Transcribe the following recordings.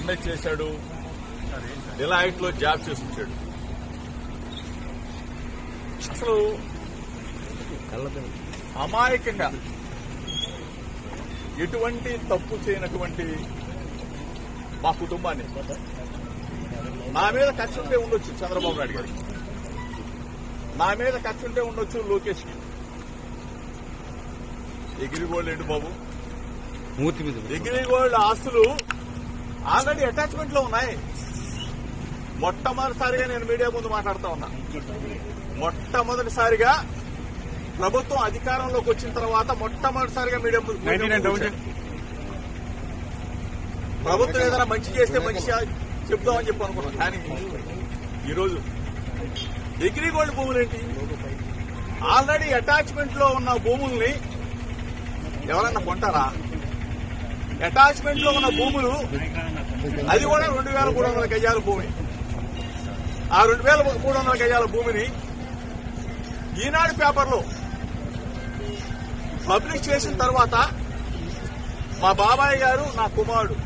MA చేశాడు, Deloitte లో job చేసి వచ్చాడు. అసలు అమాయకంగా ఎటువంటి తప్పు చేయనటువంటి మా కుటుంబాన్ని నా మీద కక్ష ఉంటే ఉండొచ్చు చంద్రబాబు నాయుడు గారికి, నా మీద కక్ష ఉంటే ఉండొచ్చు లోకేష్ కి. ఎగిరిగోల్డ్ ఏంటి బాబు, ఎగిరిగోల్డ్ ఆస్తులు ఆల్రెడీ అటాచ్మెంట్ లో ఉన్నాయి. మొట్టమొదటిసారిగా నేను మీడియా ముందు మాట్లాడుతా ఉన్నా. మొట్టమొదటిసారిగా ప్రభుత్వం అధికారంలోకి వచ్చిన తర్వాత మొట్టమొదటిసారిగా మీడియా ముందు ప్రభుత్వం ఏదైనా మంచి చేస్తే మంచి చెప్దామని చెప్పి అనుకున్నాం. కానీ ఈరోజు అగ్రిగోల్డ్ భూములేంటి, ఆల్రెడీ అటాచ్మెంట్ లో ఉన్న భూముల్ని ఎవరన్నా కొంటారా? అటాచ్మెంట్ లో ఉన్న భూములు అది కూడా 2,300 గజాల భూమి. ఆ 2,300 గజాల భూమిని ఈనాడు పేపర్లో పబ్లిష్ చేసిన తర్వాత మా బాబాయ్ గారు, నా కుమారుడు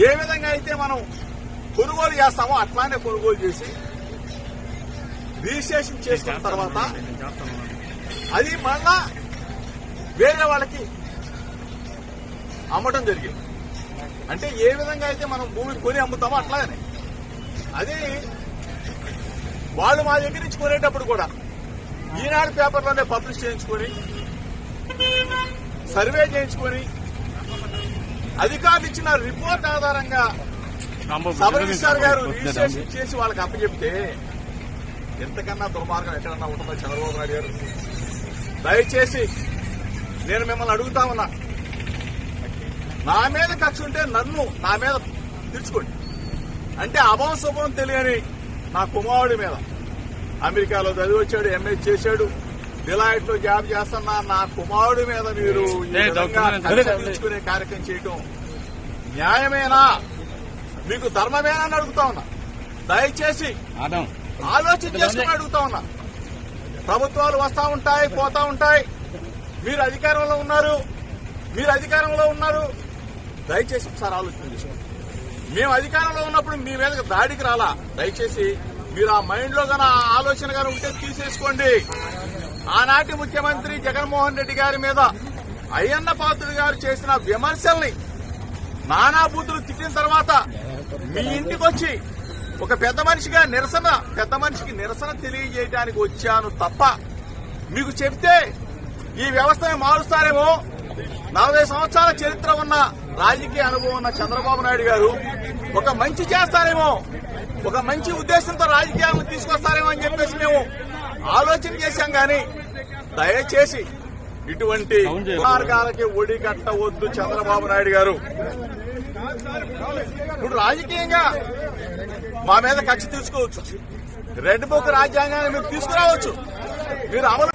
ఏ విధంగా అయితే మనం కొనుగోలు చేస్తామో అట్లానే కొనుగోలు చేసి రిజిస్ట్రేషన్ చేసుకున్న తర్వాత అది మళ్ళా వేరే వాళ్ళకి అమ్మటం జరిగింది. అంటే ఏ విధంగా అయితే మనం భూమిని కొని అమ్ముతామో అట్లాగనే అది వాళ్ళు మా దగ్గర నుంచి కొనేటప్పుడు కూడా ఈనాడు పేపర్లోనే పబ్లిష్ చేయించుకొని సర్వే చేయించుకొని అధికారులు ఇచ్చిన రిపోర్ట్ ఆధారంగా సబ్ రిజిస్ట్రార్ గారు రిజిస్ట్రేషన్ చేసి వాళ్ళకి అప్పచెప్తే ఎంతకన్నా దుర్మార్గం ఎక్కడన్నా ఉంటుందో చంద్రబాబు నాయుడు గారు. దయచేసి నేను మిమ్మల్ని అడుగుతా ఉన్నా, నా మీద కక్ష ఉంటే నా మీద తీర్చుకోండి. అంటే అభం శుభం తెలియని నా కుమారుడి మీద అమెరికాలో చదివి వచ్చాడు, ఎంఏ చేశాడు, డిలాయిట్ లో జాబ్ చేస్తున్నా నా కుమారుడి మీద మీరు తీర్చుకునే కార్యక్రమం చేయటం న్యాయమేనా, మీకు ధర్మమేనా అని అడుగుతా ఉన్నా. దయచేసి ఆలోచన చేసుకుని అడుగుతా ఉన్నా. ప్రభుత్వాలు వస్తా ఉంటాయి, పోతా ఉంటాయి. మీరు అధికారంలో ఉన్నారు, దయచేసి ఒకసారి ఆలోచన చేసుకోండి. మేము అధికారంలో ఉన్నప్పుడు మీ మీదకి దాడికి రాలా. దయచేసి మీరు ఆ మైండ్ లో గానీ ఆ ఆలోచన గానీ ఉంటే తీసేసుకోండి. ఆనాటి ముఖ్యమంత్రి జగన్మోహన్ రెడ్డి గారి మీద అయ్యన్న పాత్రుడు గారు చేసిన విమర్శల్ని నానా బూతులు తిట్టిన తర్వాత మీ ఇంటికి వచ్చి ఒక పెద్ద మనిషికి నిరసన తెలియజేయడానికి వచ్చాను తప్ప మీకు చెప్తే ఈ వ్యవస్థని మారుస్తారేమో. 40 సంవత్సరాల చరిత్ర ఉన్న రాజకీయ అనుభవం ఉన్న చంద్రబాబు నాయుడు గారు ఒక మంచి చేస్తారేమో, ఒక మంచి ఉద్దేశంతో రాజకీయాలను తీసుకొస్తారేమో అని చెప్పేసి మేము ఆలోచన చేశాం. కానీ దయచేసి ఇటువంటి మార్గాలకి ఒడి కట్టవద్దు చంద్రబాబు నాయుడు గారు. ఇప్పుడు రాజకీయంగా మా మీద కక్ష తీసుకోవచ్చు, రెడ్ బుక్ రాజ్యాంగాన్ని మీరు తీసుకురావచ్చు, మీరు అమలు